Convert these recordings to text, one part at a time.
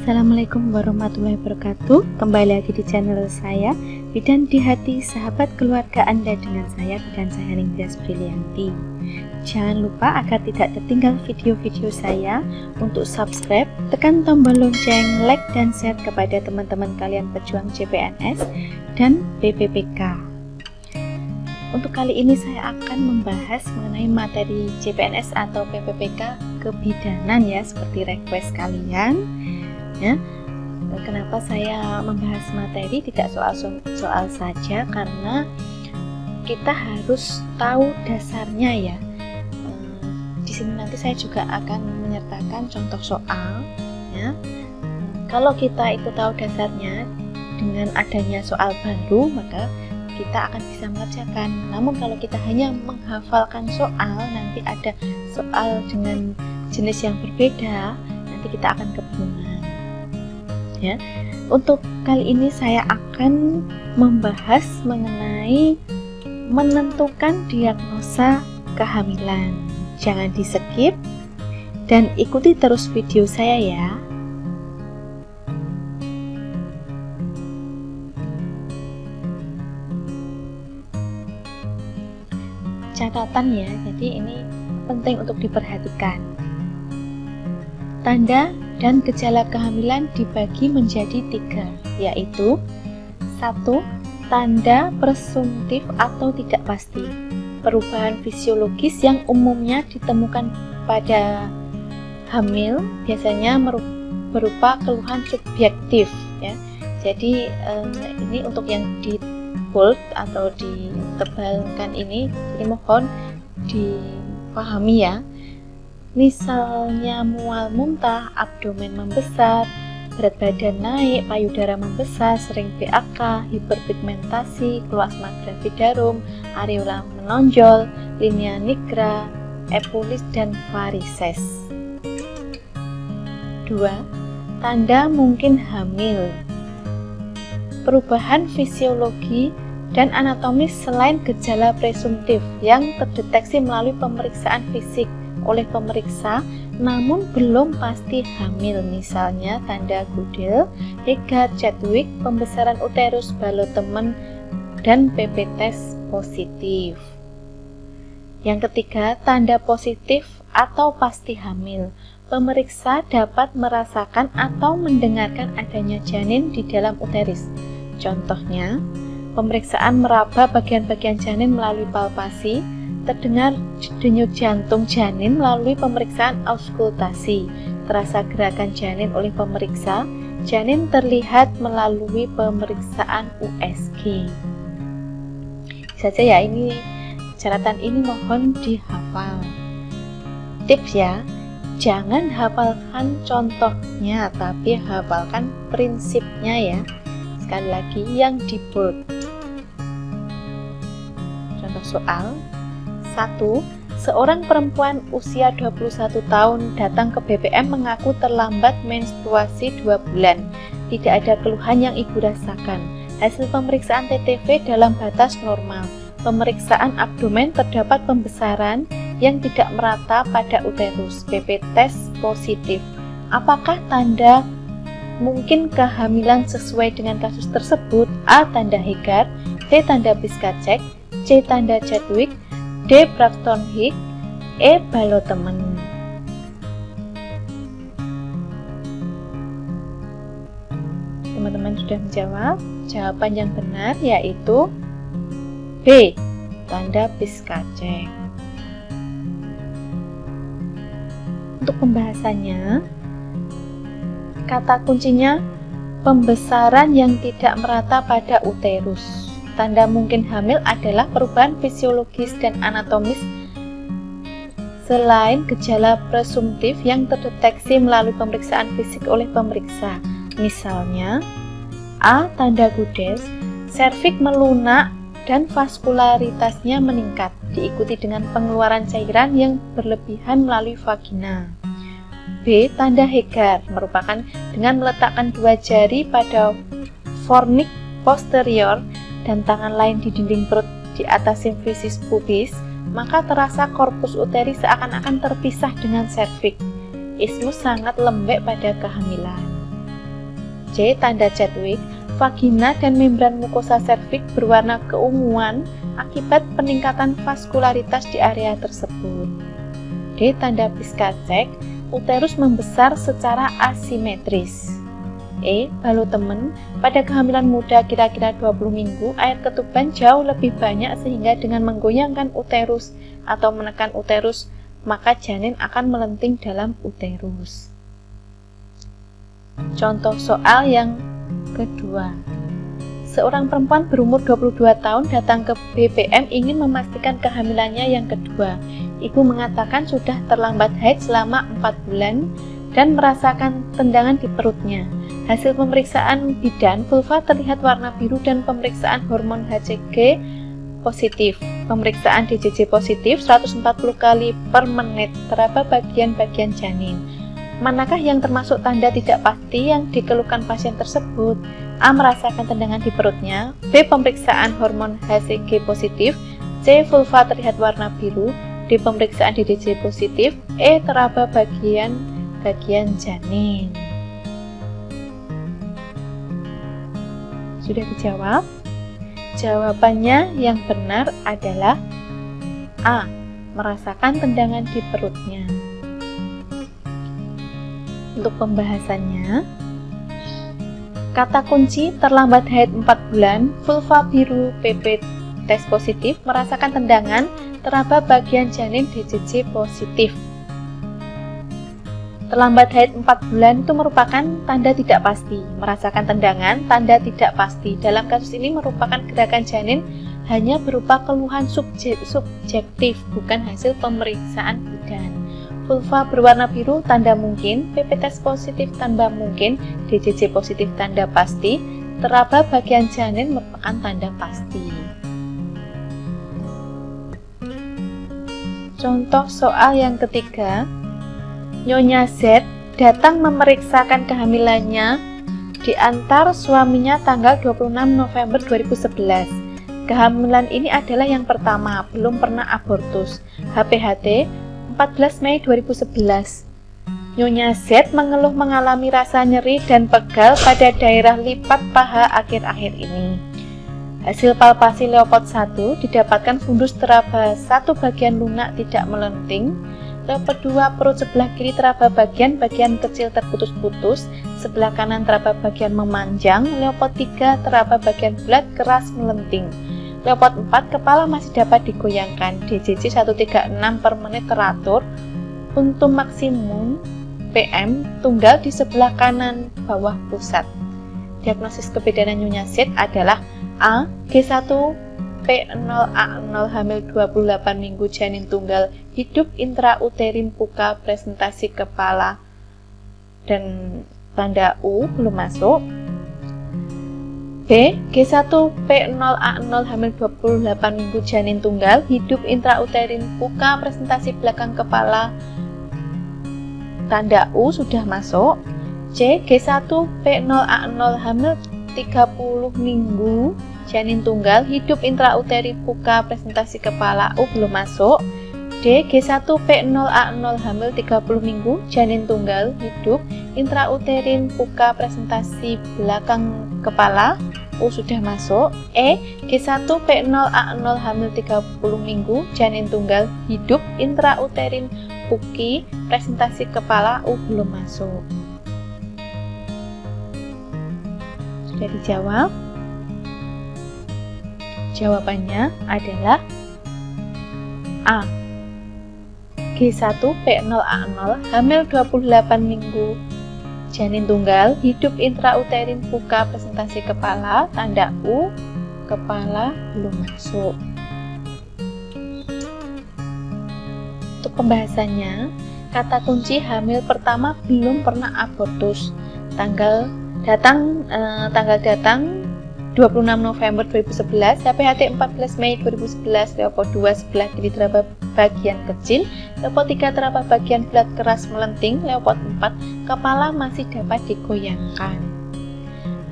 Assalamualaikum warahmatullahi wabarakatuh. Kembali lagi di channel saya, Bidan di Hati, sahabat keluarga Anda, dengan saya Bidan Sahaning Tias Brilianti. Jangan lupa agar tidak tertinggal video-video saya, untuk subscribe, tekan tombol lonceng, like dan share kepada teman-teman kalian pejuang CPNS dan BPPK. Untuk kali ini saya akan membahas mengenai materi CPNS atau BPPK kebidanan ya, seperti request kalian. Ya, kenapa saya membahas materi tidak soal saja, karena kita harus tahu dasarnya ya. Di sini nanti saya juga akan menyertakan contoh soal ya. Kalau kita itu tahu dasarnya, dengan adanya soal baru maka kita akan bisa mengerjakan. Namun kalau kita hanya menghafalkan soal, nanti ada soal dengan jenis yang berbeda, nanti kita akan kebingungan. Ya. Untuk kali ini saya akan membahas mengenai menentukan diagnosa kehamilan. Jangan di skip dan ikuti terus video saya ya. Catatan ya, jadi ini penting untuk diperhatikan. Tanda dan gejala kehamilan dibagi menjadi 3, yaitu 1. Tanda presumtif atau tidak pasti, perubahan fisiologis yang umumnya ditemukan pada hamil, biasanya berupa keluhan subjektif ya. Jadi ini untuk yang di bold atau ditebalkan ini, jadi mohon dipahami ya. Misalnya mual muntah, abdomen membesar, berat badan naik, payudara membesar, sering PAK, hiperpigmentasi, keluasma gravidarum, areola menonjol, linea nigra, epulis, dan varises. 2. Tanda mungkin hamil, perubahan fisiologi dan anatomis selain gejala presumtif yang terdeteksi melalui pemeriksaan fisik oleh pemeriksa namun belum pasti hamil, misalnya tanda Goodell, Hegar-Chadwick, pembesaran uterus, Ballot-Temen, dan PP test positif. Yang ketiga, tanda positif atau pasti hamil, pemeriksa dapat merasakan atau mendengarkan adanya janin di dalam uterus. Contohnya, pemeriksaan meraba bagian-bagian janin melalui palpasi, terdengar denyut jantung janin melalui pemeriksaan auskultasi, terasa gerakan janin oleh pemeriksa, janin terlihat melalui pemeriksaan USG. Saja ya, ini catatan ini mohon dihafal. Tips ya, jangan hafalkan contohnya, tapi hafalkan prinsipnya ya. Sekali lagi yang di bold. Contoh soal 1. Seorang perempuan usia 21 tahun datang ke BPM mengaku terlambat menstruasi 2 bulan. Tidak ada keluhan yang ibu rasakan. Hasil pemeriksaan TTV dalam batas normal. Pemeriksaan abdomen terdapat pembesaran yang tidak merata pada uterus. PP test positif. Apakah tanda mungkin kehamilan sesuai dengan kasus tersebut? A. Tanda Hegar, B. Tanda Piskacek, C. Tanda Chadwick, D. Braxton Hicks, E. Ballot-Temen. Teman-teman sudah menjawab. Jawaban yang benar yaitu B. Tanda Piskacek. Untuk pembahasannya, kata kuncinya pembesaran yang tidak merata pada uterus. Tanda mungkin hamil adalah perubahan fisiologis dan anatomis selain gejala presumtif yang terdeteksi melalui pemeriksaan fisik oleh pemeriksa. Misalnya, A. Tanda Goodell, serviks melunak dan vaskularitasnya meningkat, diikuti dengan pengeluaran cairan yang berlebihan melalui vagina. B. Tanda Hegar, merupakan dengan meletakkan 2 jari pada fornix posterior dan tangan lain di dinding perut di atas simfisis pubis, maka terasa korpus uteri seakan-akan terpisah dengan serviks. Ismus sangat lembek pada kehamilan. C. Tanda Chadwick, vagina dan membran mukosa serviks berwarna keunguan akibat peningkatan vaskularitas di area tersebut. D. Tanda Piskacek, uterus membesar secara asimetris. E. Balotemen, pada kehamilan muda kira-kira 20 minggu, air ketuban jauh lebih banyak sehingga dengan menggoyangkan uterus atau menekan uterus, maka janin akan melenting dalam uterus. Contoh soal yang kedua. Seorang perempuan berumur 22 tahun datang ke BPM ingin memastikan kehamilannya yang kedua. Ibu mengatakan sudah terlambat haid selama 4 bulan dan merasakan tendangan di perutnya. Hasil pemeriksaan bidan vulva terlihat warna biru dan pemeriksaan hormon HCG positif. Pemeriksaan DCG positif 140 kali per menit teraba bagian-bagian janin. Manakah yang termasuk tanda tidak pasti yang dikeluhkan pasien tersebut? A. Merasakan tendangan di perutnya. B. Pemeriksaan hormon HCG positif. C. Vulva terlihat warna biru. D. Pemeriksaan DDG positif. E. Teraba bagian janin. Sudah dijawab? Jawabannya yang benar adalah A. Merasakan tendangan di perutnya. Untuk pembahasannya, kata kunci terlambat haid 4 bulan, vulva biru, PP tes positif, merasakan tendangan, teraba bagian janin DCG positif. Terlambat haid 4 bulan itu merupakan tanda tidak pasti. Merasakan tendangan, tanda tidak pasti. Dalam kasus ini merupakan gerakan janin hanya berupa keluhan subjektif, bukan hasil pemeriksaan bidan. Vulva berwarna biru, tanda mungkin. PP tes positif, tanda mungkin. DCG positif, tanda pasti. Teraba bagian janin merupakan tanda pasti. Contoh soal yang ketiga. Nyonya Z datang memeriksakan kehamilannya diantar suaminya tanggal 26 November 2011. Kehamilan ini adalah yang pertama, belum pernah abortus. HPHT 14 Mei 2011. Nyonya Z mengeluh mengalami rasa nyeri dan pegal pada daerah lipat paha akhir-akhir ini. Hasil palpasi Leopard 1 didapatkan fundus teraba satu bagian lunak tidak melenting. Leopard 2 perut sebelah kiri teraba bagian kecil terputus-putus, sebelah kanan teraba bagian memanjang. Leopard 3 teraba bagian bulat keras melenting. Leopard 4 kepala masih dapat digoyangkan. DCG 136 per menit teratur. Untuk maksimum PM tunggal di sebelah kanan bawah pusat. Diagnosis kebidanan Nyonya Z adalah A. G1 P0 A0 hamil 28 minggu janin tunggal hidup intrauterin puka presentasi kepala dan tanda U belum masuk. B. G1 P0 A0 hamil 28 minggu janin tunggal hidup intrauterin puka presentasi belakang kepala, tanda U sudah masuk. C. G1 P0 A0 hamil 30 minggu janin tunggal hidup intrauterin puka presentasi kepala, U belum masuk. D. G1 P0 A0 hamil 30 minggu janin tunggal hidup intrauterin puka presentasi belakang kepala, U sudah masuk. E. G1 P0 A0 hamil 30 minggu janin tunggal hidup intrauterin puki presentasi kepala, U belum masuk. Sudah dijawab? Jawabannya adalah A. G1 P0 A0 hamil 28 minggu janin tunggal hidup intrauterin puka presentasi kepala, tanda U, kepala belum masuk. Untuk pembahasannya, kata kunci hamil pertama belum pernah abortus. Tanggal datang 26 November 2011, HPHT 14 Mei 2011, Leopard 2 sebelah kiri teraba bagian kecil, Leopard 3 teraba bagian bulat keras melenting, Leopard 4 kepala masih dapat digoyangkan.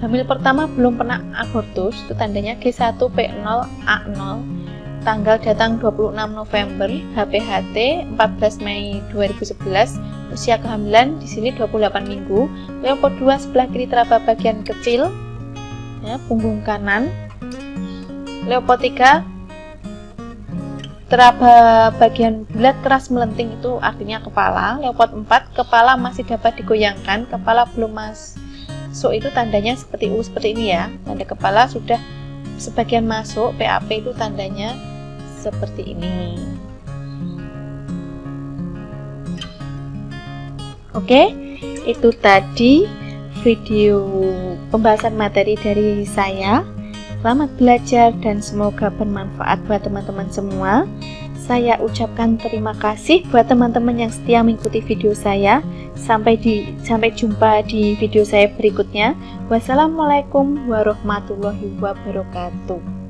Hamil pertama belum pernah abortus, itu tandanya G1 P0 A0. tanggal datang 26 November, HPHT 14 Mei 2011, usia kehamilan di sini 28 minggu. Leopard 2 sebelah kiri teraba bagian kecil, ya, punggung kanan. Leopard 3 teraba bagian bulat keras melenting, itu artinya kepala. Leopard 4 kepala masih dapat digoyangkan, kepala belum masuk, itu tandanya seperti seperti ini ya. Tanda kepala sudah sebagian masuk, PAP itu tandanya seperti ini. Oke, itu tadi video pembahasan materi dari saya. Selamat belajar dan semoga bermanfaat buat teman-teman semua. Saya ucapkan terima kasih buat teman-teman yang setia mengikuti video saya. Sampai jumpa di video saya berikutnya. Wassalamualaikum warahmatullahi wabarakatuh.